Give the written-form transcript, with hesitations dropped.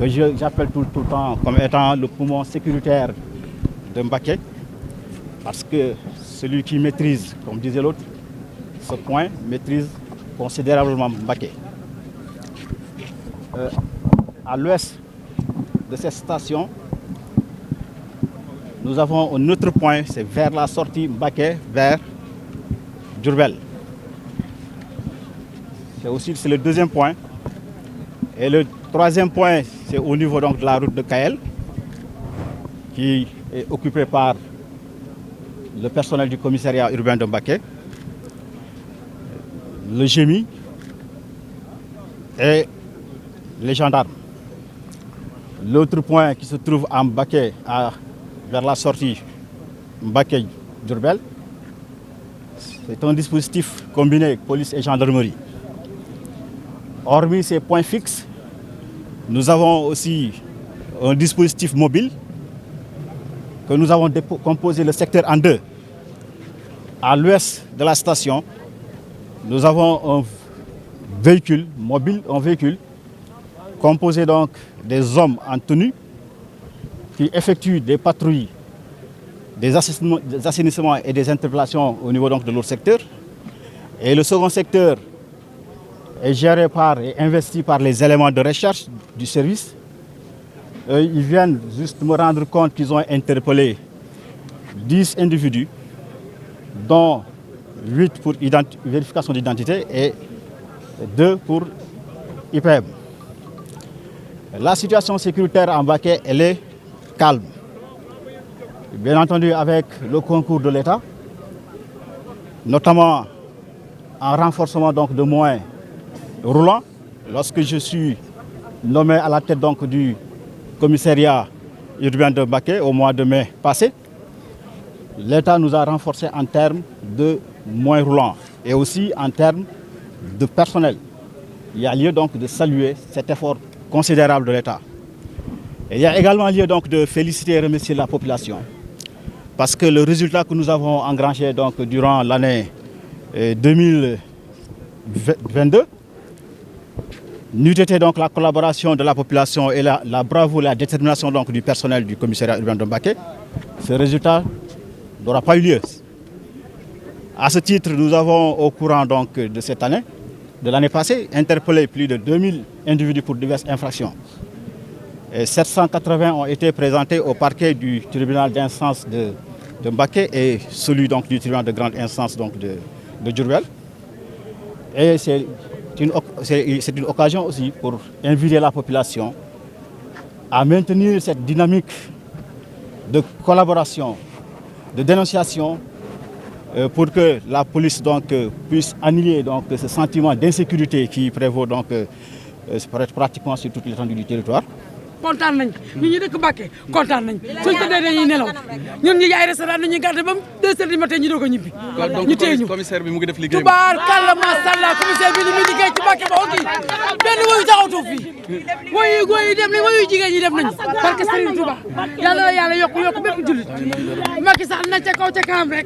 que j'appelle tout le temps comme étant le poumon sécuritaire de Mbacké, parce que celui qui maîtrise, comme disait l'autre, ce point maîtrise considérablement Mbacké. À l'ouest de cette station, nous avons un autre point, c'est vers la sortie Mbacké, vers Diourbel. C'est le deuxième point. Et le troisième point, c'est au niveau donc de la route de Kael, qui est occupée par le personnel du commissariat urbain de Mbacké, le GMI et les gendarmes. L'autre point qui se trouve à Mbacké, vers la sortie Mbacké-Diourbel, c'est un dispositif combiné police et gendarmerie. Hormis ces points fixes, nous avons aussi un dispositif mobile que nous avons composé le secteur en deux. À l'ouest de la station, nous avons un véhicule mobile, un véhicule composé donc des hommes en tenue qui effectuent des patrouilles, des assainissements et des interpellations au niveau donc de l'autre secteur. Et le second secteur est géré et investi par les éléments de recherche du service. Ils viennent juste me rendre compte qu'ils ont interpellé 10 individus, dont 8 pour vérification d'identité et 2 pour IPM. La situation sécuritaire en Mbacké, elle est calme. Bien entendu avec le concours de l'État, notamment en renforcement donc de moyens roulants. Lorsque je suis nommé à la tête donc du commissariat urbain de Mbacké au mois de mai passé, l'État nous a renforcé en termes de moyens roulants et aussi en termes de personnel. Il y a lieu donc de saluer cet effort considérable de l'État. Il y a également lieu donc de féliciter et remercier la population, parce que le résultat que nous avons engrangé donc durant l'année 2022 n'eût été donc la collaboration de la population et la bravoure et la détermination donc du personnel du commissariat urbain de Mbacké, ce résultat n'aura pas eu lieu. À ce titre, nous avons au courant donc de cette année, de l'année passée, interpellé plus de 2000 individus pour diverses infractions. Et 780 ont été présentés au parquet du tribunal d'instance de Mbacké et celui donc du tribunal de grande instance donc de Diourbel. Et c'est une occasion aussi pour inviter la population à maintenir cette dynamique de collaboration, de dénonciation, pour que la police donc puisse annihiler donc ce sentiment d'insécurité qui prévaut donc pratiquement sur toute l'étendue du territoire. kontaan nañ ñun ñi dëkk Mbacké kontaan nañ suñ tëddee dañuy nelaw ñun ñi jaay restaurant nañu garder ba 2 heures du matin ñu doog a ñibbi. ñu téye ñu commissaire bi mu ngi def liggéey. tubaarkàlla macha Allah commissaire bi li muy liggéey ci Mbacké ba aussi benn woyu taxawtu fii woyu góor yi dem nañ woyu jigéen ñi dem nañ parce que Serigne Touba yàlla la yàlla yokk bépp jullit Macky Sall na ca kaw ca kanam rek.